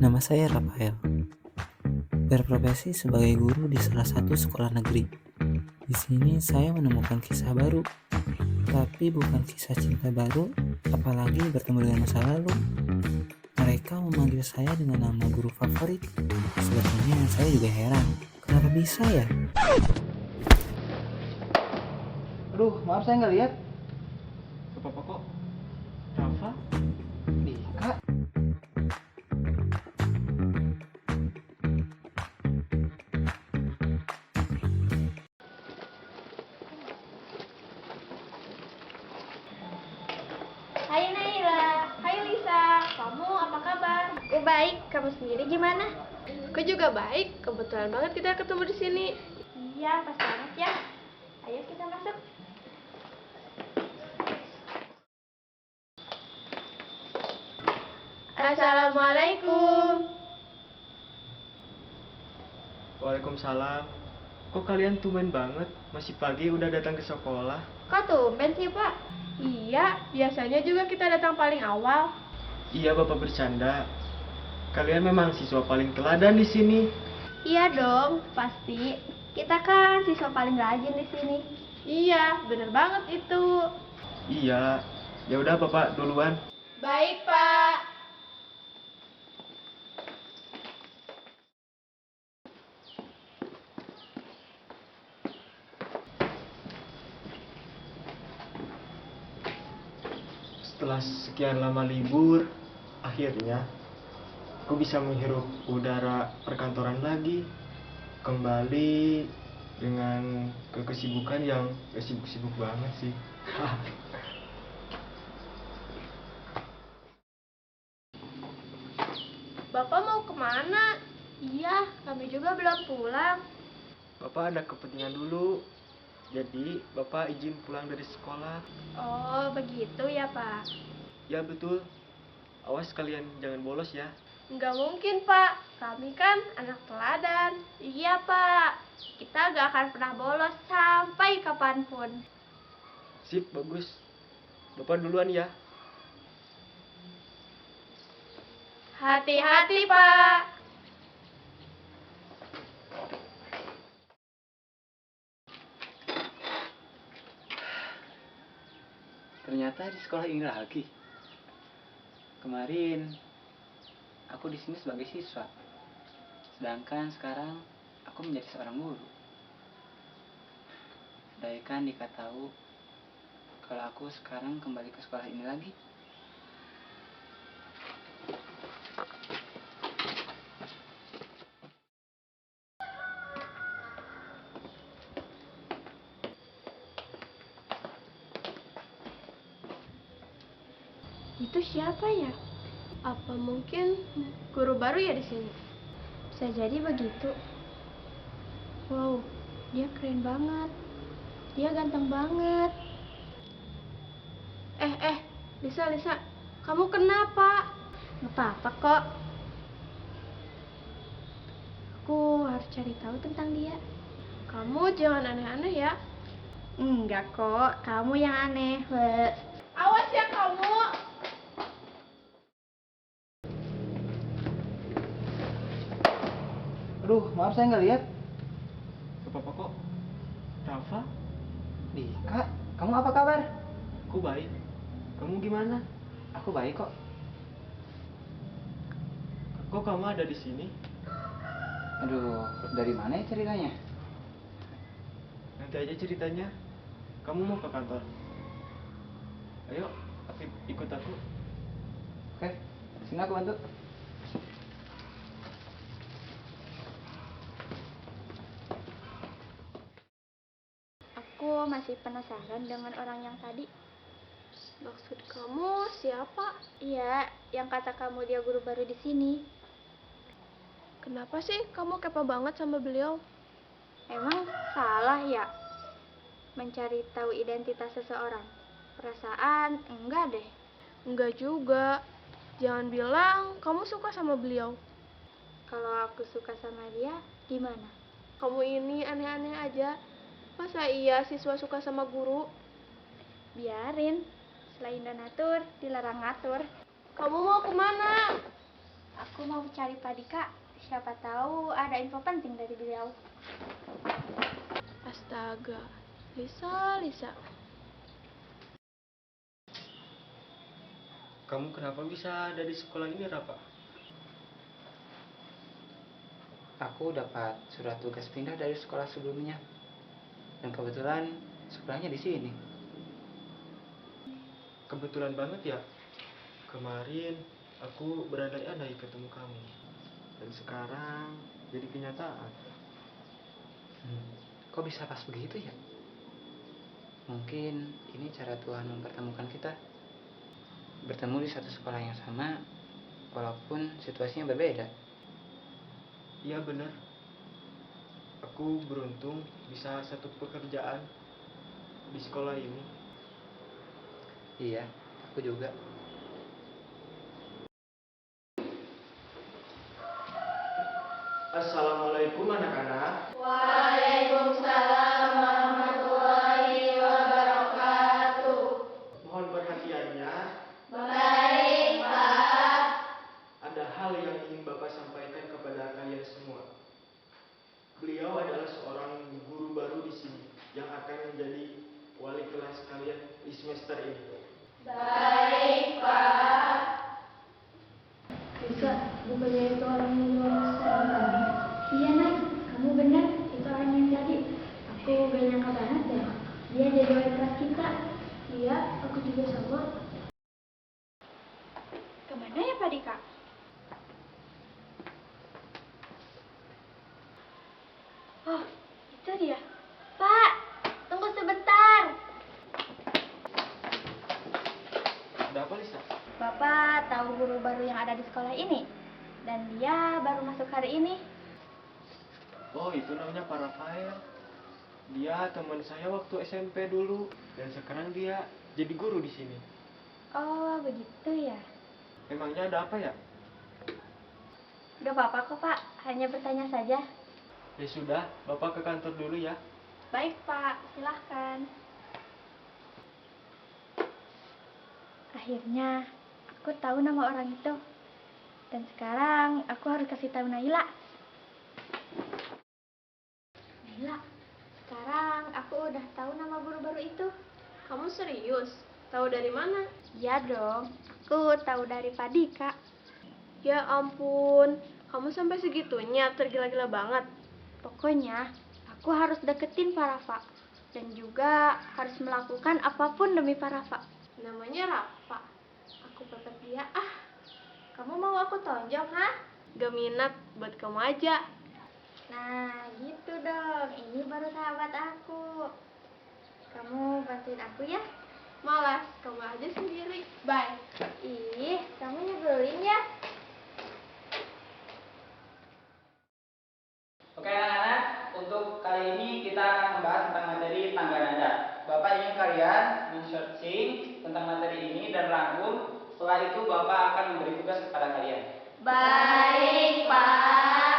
Nama saya Rafael, berprofesi sebagai guru di salah satu sekolah negeri. Di sini saya menemukan kisah baru, tapi bukan kisah cinta baru, apalagi bertemu dengan masa lalu. Mereka memanggil saya dengan nama guru favorit. Sebetulnya saya juga heran, kenapa bisa ya? Aduh, maaf saya nggak lihat. Gak apa-apa kok. Rafa? Dika. Hai Naira, hai Lisa, kamu apa kabar? Baik, kamu sendiri gimana? Aku juga baik, kebetulan banget kita ketemu di sini. Iya, pas banget ya. Ayo kita masuk. Assalamualaikum. Waalaikumsalam. Kok kalian tumben banget? Masih pagi udah datang ke sekolah? Kok tumben sih Pak? Iya, biasanya juga kita datang paling awal. Iya, Bapak bercanda. Kalian memang siswa paling teladan di sini. Iya dong, pasti. Kita kan siswa paling rajin di sini. Iya, bener banget itu. Iya. Ya udah, Bapak duluan. Baik, Pak. Setelah sekian lama libur, akhirnya aku bisa menghirup udara perkantoran lagi. Kembali dengan kesibukan yang sibuk-sibuk banget sih. Bapak mau kemana? Iya, kami juga belum pulang. Bapak ada kepentingan dulu. Jadi, Bapak izin pulang dari sekolah. Oh, begitu ya Pak. Ya betul. Awas kalian jangan bolos ya. Nggak mungkin, Pak. Kami kan anak teladan. Iya Pak, kita gak akan pernah bolos sampai kapanpun. Sip, bagus. Bapak duluan ya. Hati-hati, Pak. Ternyata di sekolah ini lagi. Kemarin aku di sini sebagai siswa. Sedangkan sekarang aku menjadi seorang guru. Andai kan Dika tahu kalau aku sekarang kembali ke sekolah ini lagi. Itu siapa ya? Apa mungkin guru baru ya di sini? Bisa jadi begitu. Wow, dia keren banget. Dia ganteng banget. Lisa, kamu kenapa? Gak apa-apa kok. Aku harus cari tahu tentang dia. Kamu jangan aneh-aneh ya. Enggak kok, kamu yang aneh. Weh. Awas ya kamu. Aduh, maaf saya nggak lihat. Gak apa-apa kok. Rafa? Dika, kamu apa kabar? Aku baik. Kamu gimana? Aku baik kok. Kok kamu ada di sini? Aduh, dari mana ya ceritanya? Nanti aja ceritanya. Kamu mau ke kantor? Ayo, ikut aku. Oke, sini aku bantu. Aku masih penasaran dengan orang yang tadi. Maksud kamu siapa? Iya, yang kata kamu dia guru baru di sini. Kenapa sih kamu kepo banget sama beliau? Emang salah ya mencari tahu identitas seseorang? Perasaan enggak deh. Enggak juga. Jangan bilang kamu suka sama beliau. Kalau aku suka sama dia, gimana? Kamu ini aneh-aneh aja. Masa iya siswa suka sama guru? Biarin, selain donatur, dilarang ngatur. Kamu mau kemana? Aku mau cari Pak Dika. Siapa tahu ada info penting dari beliau. Astaga, Lisa. Kamu kenapa bisa ada di sekolah ini, Rafa? Aku dapat surat tugas pindah dari sekolah sebelumnya. Dan kebetulan sekolahnya di sini. Kebetulan banget ya. Kemarin aku berandai-andai ketemu kamu. Dan sekarang jadi kenyataan. Kok bisa pas begitu ya? Mungkin ini cara Tuhan mempertemukan kita. Bertemu di satu sekolah yang sama, walaupun situasinya berbeda. Iya bener. Aku beruntung bisa satu pekerjaan di sekolah ini. Iya, aku juga. Assalamualaikum anak-anak. Waalaikumsalam warahmatullahi wabarakatuh. Mohon perhatiannya. Baik, Pak. Ada hal yang ingin Bapak sampaikan kepada kalian semua. Beliau adalah seorang guru baru di sini yang akan menjadi wali kelas kalian di semester ini. Baik, Pak. Lisa, bukannya itu orang yang jualan sekarang tadi? Iya, Nak. Kamu benar. Itu orang yang tadi. Aku gak nyangka banget ya. Dia jadi wali kelas kita. Iya, aku juga sama. Kemana ya Pak Dika? Oh, itu dia. Pak, tunggu sebentar. Ada apa, Lisa? Bapak tahu guru baru yang ada di sekolah ini? Dan dia baru masuk hari ini. Oh, itu namanya Pak Rafael. Dia teman saya waktu SMP dulu dan sekarang dia jadi guru di sini. Oh, begitu ya. Emangnya ada apa ya? Gak apa-apa kok, Pak. Hanya bertanya saja. Ya sudah, Bapak ke kantor dulu ya. Baik, Pak. Silahkan. Akhirnya, aku tahu nama orang itu. Dan sekarang, aku harus kasih tahu Naila. Naila, sekarang aku udah tahu nama guru baru itu. Kamu serius? Tahu dari mana? Iya dong, aku tahu dari Pak Dika. Ya ampun, kamu sampai segitunya tergila-gila banget. Pokoknya, aku harus deketin Pak Rafa. Dan juga harus melakukan apapun demi Pak Rafa. Namanya Rafa. Aku pepet dia. Kamu mau aku tonjok, ha? Gak minat, buat kamu aja. Nah, gitu dong. Ini baru sahabat aku. Kamu bantuin aku ya? Malas, kamu aja sendiri. Bye. Ih, kamu nyebelin ya? Oke anak-anak, untuk kali ini kita akan membahas tentang materi tangga nada. Bapak ingin kalian men-searching tentang materi ini dan rangkum. Setelah itu Bapak akan memberi tugas kepada kalian. Baik, Pak.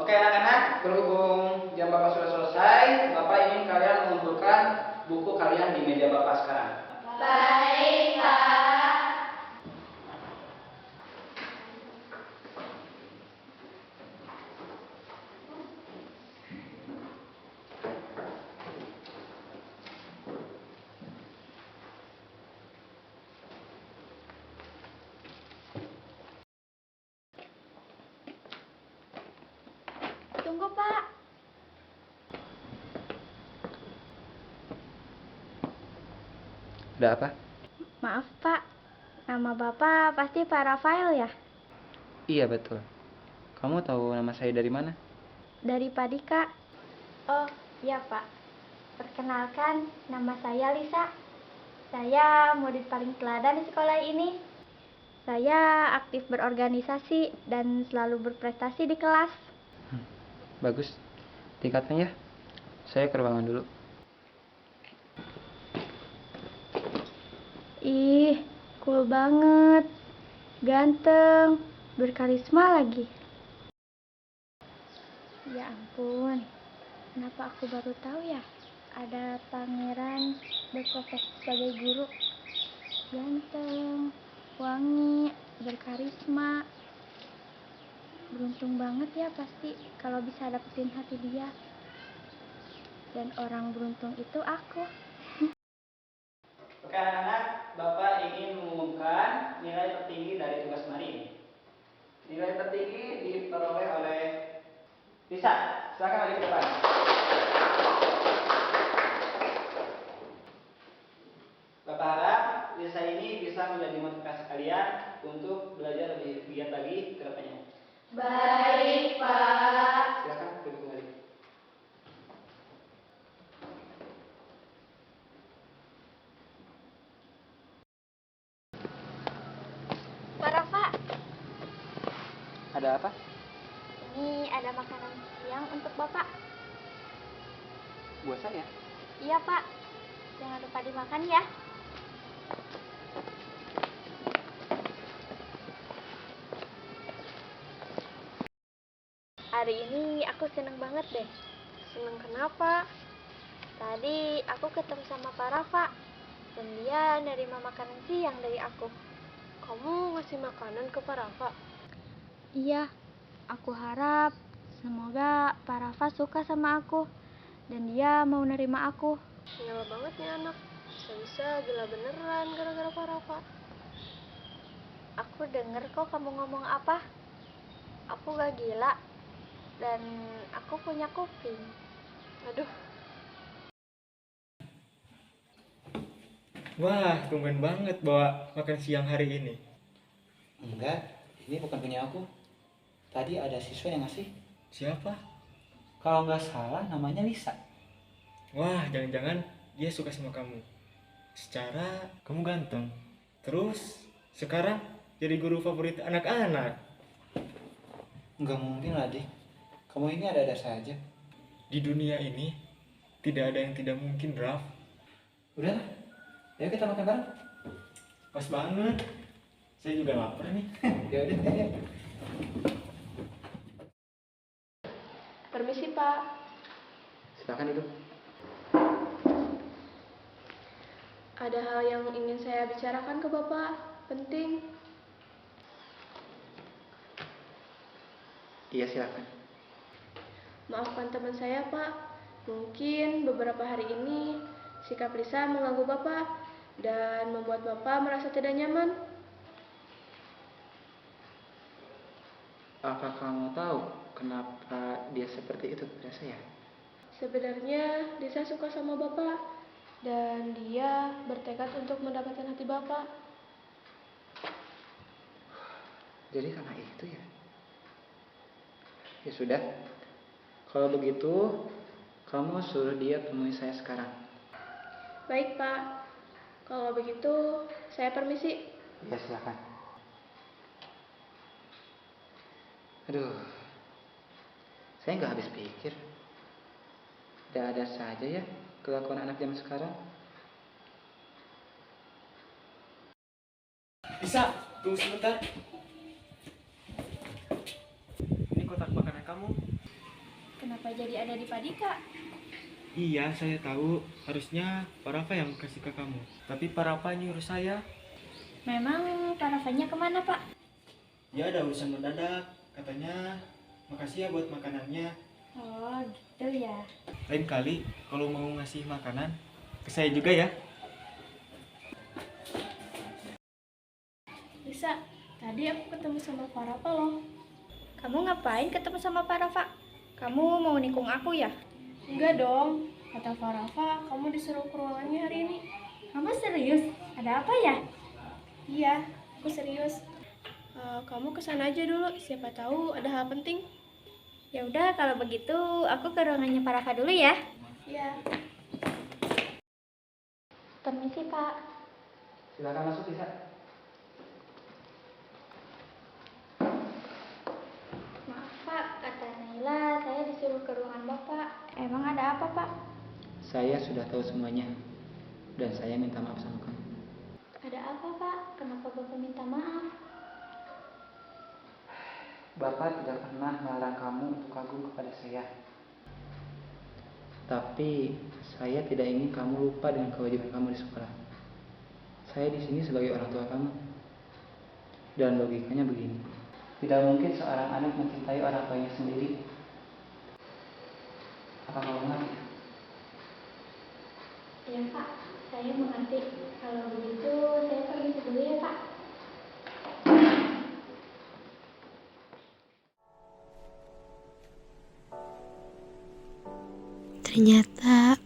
Oke anak-anak, berhubung jam Bapak sudah selesai, Bapak ingin kalian mengumpulkan buku kalian di meja Bapak sekarang. Baik, Pak. Tunggu, Pak. Ada apa? Maaf, Pak. Nama Bapak pasti Pak Rafael ya? Iya betul. Kamu tahu nama saya dari mana? Dari Pak Dika. Oh, iya, Pak. Perkenalkan, nama saya Lisa. Saya murid paling teladan di sekolah ini. Saya aktif berorganisasi dan selalu berprestasi di kelas. Bagus. Tingkatkan ya. Saya ke ruangan dulu. Ih, cool banget. Ganteng. berkarisma lagi. Ya ampun, kenapa aku baru tahu ya? Ada pangeran berprofesi sebagai guru. Ganteng, wangi, berkarisma. Beruntung banget ya pasti kalau bisa dapetin hati dia. Dan orang beruntung itu aku. Oke anak-anak, Bapak ingin mengumumkan nilai tertinggi dari tugas hari ini. Nilai tertinggi diperoleh oleh Lisa. Silakan maju ke depan. Bapak harap Lisa ini bisa menjadi motivasi kalian untuk belajar lebih giat lagi ke depannya. Baik, Pak. Silakan duduk kembali. Pak Rafa, Ada apa? ini ada makanan siang untuk Bapak. Buat saya. Iya, Pak. Jangan lupa dimakan ya. Hari ini aku seneng banget deh. Seneng kenapa? Tadi aku ketemu sama Pak Rafa dan dia nerima makanan siang dari aku. Kamu ngasih makanan ke Pak Rafa? Iya, aku harap semoga Pak Rafa suka sama aku dan dia mau nerima aku. Gila banget nih anak. Bisa-bisa gila beneran gara-gara Pak Rafa. Aku denger kok kamu ngomong apa. Aku gak gila dan aku punya kuping. Aduh, Wah, tumben banget bawa makan siang hari ini. Enggak, ini bukan punya aku. Tadi ada siswa yang ngasih. Siapa? Kalau nggak salah namanya Lisa. Wah, jangan-jangan dia suka sama kamu. Secara kamu ganteng. Terus sekarang jadi guru favorit anak-anak. Nggak mungkin lah, Dik. Kamu ini ada-ada saja. Di dunia ini tidak ada yang tidak mungkin, Raf. Udah, ayo kita makan bareng. Pas banget. Saya juga lapar nih. Ya udah, ayo. permisi Pak. Silakan duduk. Ada hal yang ingin saya bicarakan ke Bapak. Penting. Iya, silakan. Maafkan teman saya, Pak. Mungkin beberapa hari ini sikap Lisa mengganggu Bapak dan membuat Bapak merasa tidak nyaman. Apa kamu tahu kenapa dia seperti itu kepada saya? Sebenarnya Lisa suka sama Bapak dan dia bertekad untuk mendapatkan hati Bapak. Jadi karena itu ya? Ya sudah. Kalau begitu, kamu suruh dia temui saya sekarang. Baik, Pak. Kalau begitu, saya permisi. Ya, silakan. Aduh, saya nggak habis pikir. Ada saja ya kelakuan anak zaman sekarang. Bisa, tunggu sebentar. Ini kotak makanan kamu. Kenapa jadi ada di Padika? Iya, saya tahu. Harusnya Pak Rafa yang kasih ke kamu. Tapi Pak Rafa nyuruh saya. Memang Pak Rafanya kemana, Pak? Ya ada urusan mendadak. Katanya, makasih ya buat makanannya. Oh, gitu ya. Lain kali kalau mau ngasih makanan ke saya juga ya. Lisa, tadi aku ketemu sama Pak Rafa loh. Kamu ngapain ketemu sama Pak Rafa? Kamu mau nikung aku ya? Enggak dong, kata Pak Rafa, kamu disuruh ke ruangannya hari ini. Kamu serius? Ada apa ya? Iya, aku serius. Kamu kesana aja dulu, siapa tahu ada hal penting. Ya udah, kalau begitu aku ke ruangannya Pak Rafa dulu ya. Iya. Permisi, Pak. Silakan masuk, bisa. Maaf, Pak. Kata Naila, saya disuruh ke ruangan Bapak. Emang ada apa, Pak? Saya sudah tahu semuanya dan saya minta maaf sama kamu. Ada apa, Pak? Kenapa Bapak minta maaf? Bapak tidak pernah melarang kamu untuk kagum kepada saya. Tapi saya tidak ingin kamu lupa dengan kewajiban kamu di sekolah. Saya di sini sebagai orang tua kamu. Dan logikanya begini. Tidak mungkin seorang anak mencintai orang tuanya sendiri. Apa kamu mengerti? Ya Pak, saya mengerti. Kalau begitu saya permisi dulu ya Pak. Ternyata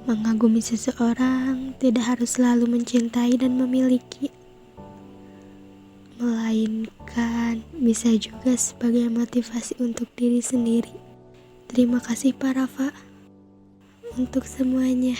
mengagumi seseorang tidak harus selalu mencintai dan memiliki, melainkan bisa juga sebagai motivasi untuk diri sendiri. Terima kasih Pak Rafa untuk semuanya.